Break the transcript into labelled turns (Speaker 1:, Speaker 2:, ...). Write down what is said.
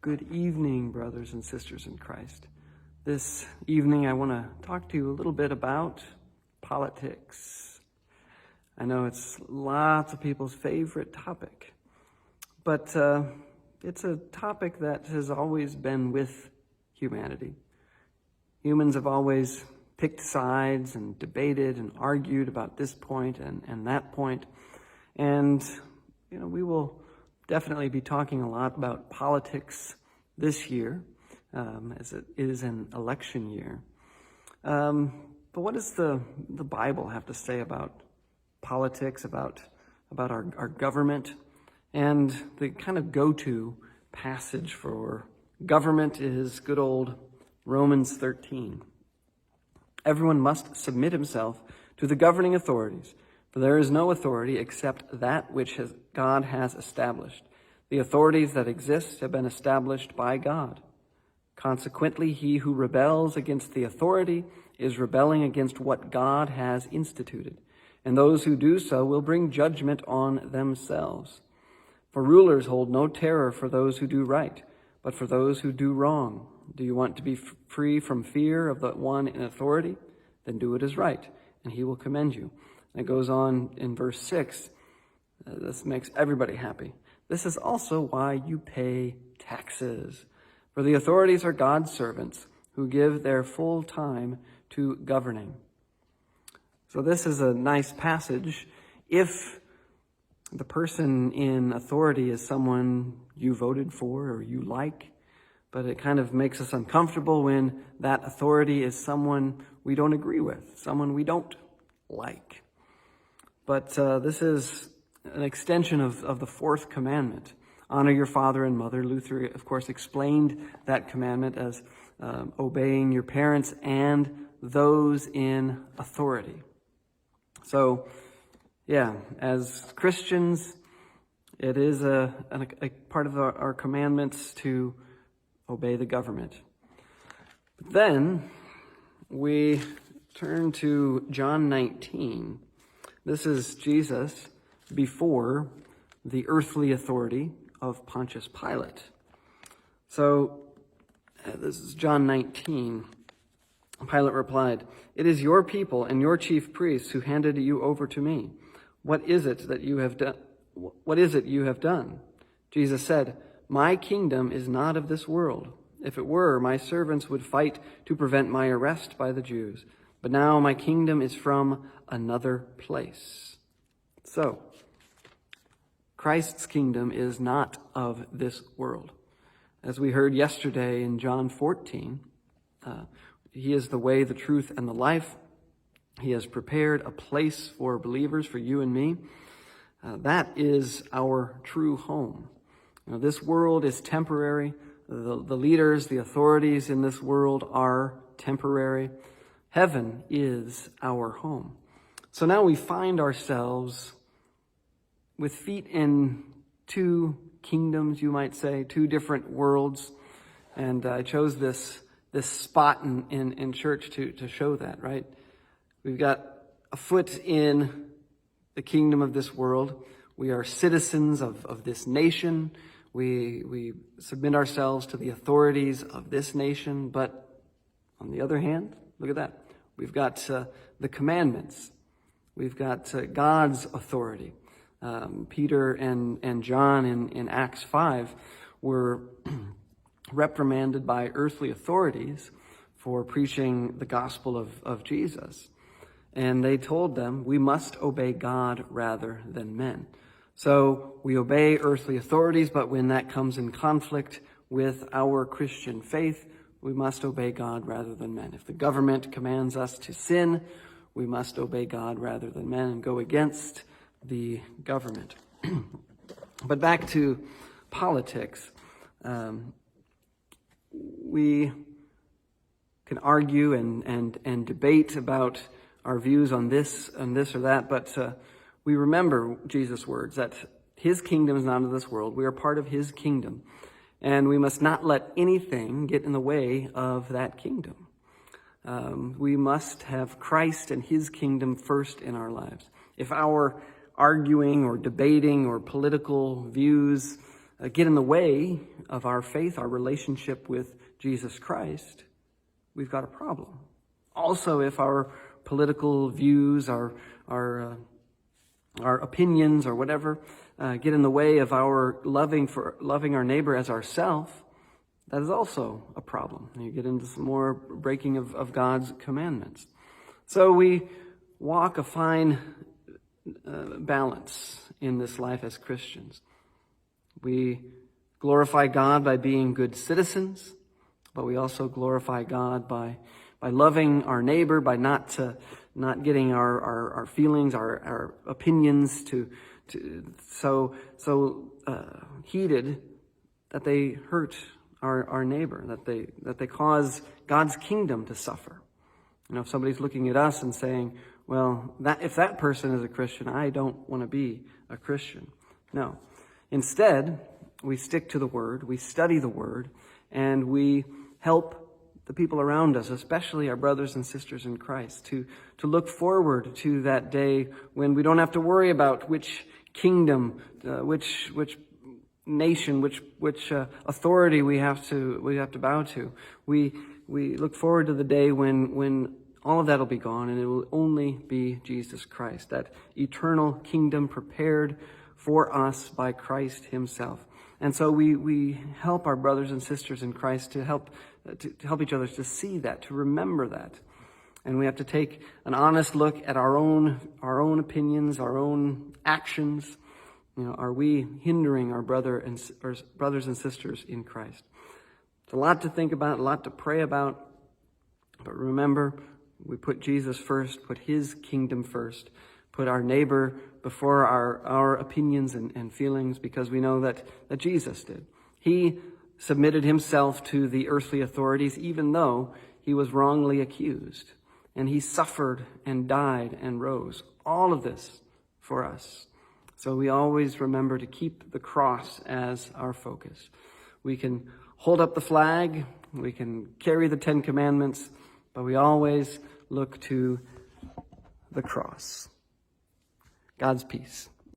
Speaker 1: Good evening, brothers and sisters in Christ. This evening I want to talk to you a little bit about politics. I know it's lots of people's favorite topic, but it's a topic that has always been with humanity. Humans have always picked sides and debated and argued about this point and that point. And, we will definitely be talking a lot about politics this year, as it is an election year. But what does the Bible have to say about politics, about our government? And the kind of go-to passage for government is good old Romans 13. Everyone must submit himself to the governing authorities, for there is no authority except that which God has established. The authorities that exist have been established by God. Consequently, he who rebels against the authority is rebelling against what God has instituted, and those who do so will bring judgment on themselves. For rulers hold no terror for those who do right, but for those who do wrong. Do you want to be free from fear of the one in authority? Then do what is right, and he will commend you. And it goes on in verse 6. This makes everybody happy. This is also why you pay taxes. For the authorities are God's servants who give their full time to governing. So this is a nice passage if the person in authority is someone you voted for or you like, but it kind of makes us uncomfortable when that authority is someone we don't agree with, someone we don't like. But this is an extension of the fourth commandment. Honor your father and mother. Luther, of course, explained that commandment as obeying your parents and those in authority. So, as Christians, it is a part of our commandments to obey the government. But then we turn to John 19. This is Jesus before the earthly authority of Pontius Pilate. So, this is John 19. Pilate replied, "It is your people and your chief priests who handed you over to me. What is it that you have done? What is it you have done?" Jesus said, "My kingdom is not of this world. If it were, my servants would fight to prevent my arrest by the Jews. But now my kingdom is from another place." So, Christ's kingdom is not of this world. As we heard yesterday in John 14, he is the way, the truth, and the life. He has prepared a place for believers, for you and me. That is our true home. This world is temporary. The leaders, the authorities in this world are temporary. Heaven is our home. So now we find ourselves with feet in two kingdoms, you might say, two different worlds. And I chose this spot in church to show that, right? We've got a foot in the kingdom of this world. We are citizens of this nation. We submit ourselves to the authorities of this nation. But on the other hand, look at that. We've got the commandments. We've got God's authority. Peter and John in Acts 5 were reprimanded by earthly authorities for preaching the gospel of Jesus. And they told them, we must obey God rather than men. So we obey earthly authorities, but when that comes in conflict with our Christian faith, we must obey God rather than men. If the government commands us to sin, we must obey God rather than men and go against the government. But back to politics. We can argue and debate about our views on this or that, but we remember Jesus' words that his kingdom is not of this world. We are part of his kingdom, and we must not let anything get in the way of that kingdom. We must have Christ and his kingdom first in our lives. If our arguing or debating or political views get in the way of our faith, our relationship with Jesus Christ, we've got a problem. Also, if our political views, our opinions or whatever get in the way of our loving our neighbor as ourself, that is also a problem. You get into some more breaking of God's commandments. So we walk a fine balance in this life as Christians. We glorify God by being good citizens, but we also glorify God by loving our neighbor, by not getting our feelings, our opinions so heated that they hurt our neighbor, that they cause God's kingdom to suffer. If somebody's looking at us and saying, well, if that person is a Christian, I don't want to be a Christian. No. Instead, we stick to the Word, we study the Word, and we help the people around us, especially our brothers and sisters in Christ, to look forward to that day when we don't have to worry about which kingdom, which nation, which authority we have to bow to. We look forward to the day when all of that will be gone, and it will only be Jesus Christ, that eternal kingdom prepared for us by Christ himself. And so we help our brothers and sisters in Christ to help each other to see that, to remember that. And we have to take an honest look at our own opinions, our own actions. Are we hindering our brothers and sisters in Christ? It's a lot to think about, a lot to pray about. But remember, we put Jesus first, put his kingdom first, put our neighbor before our opinions and feelings, because we know that Jesus did. He submitted himself to the earthly authorities, even though he was wrongly accused. And he suffered and died and rose. All of this for us. So we always remember to keep the cross as our focus. We can hold up the flag, we can carry the 10 Commandments, but we always look to the cross. God's peace.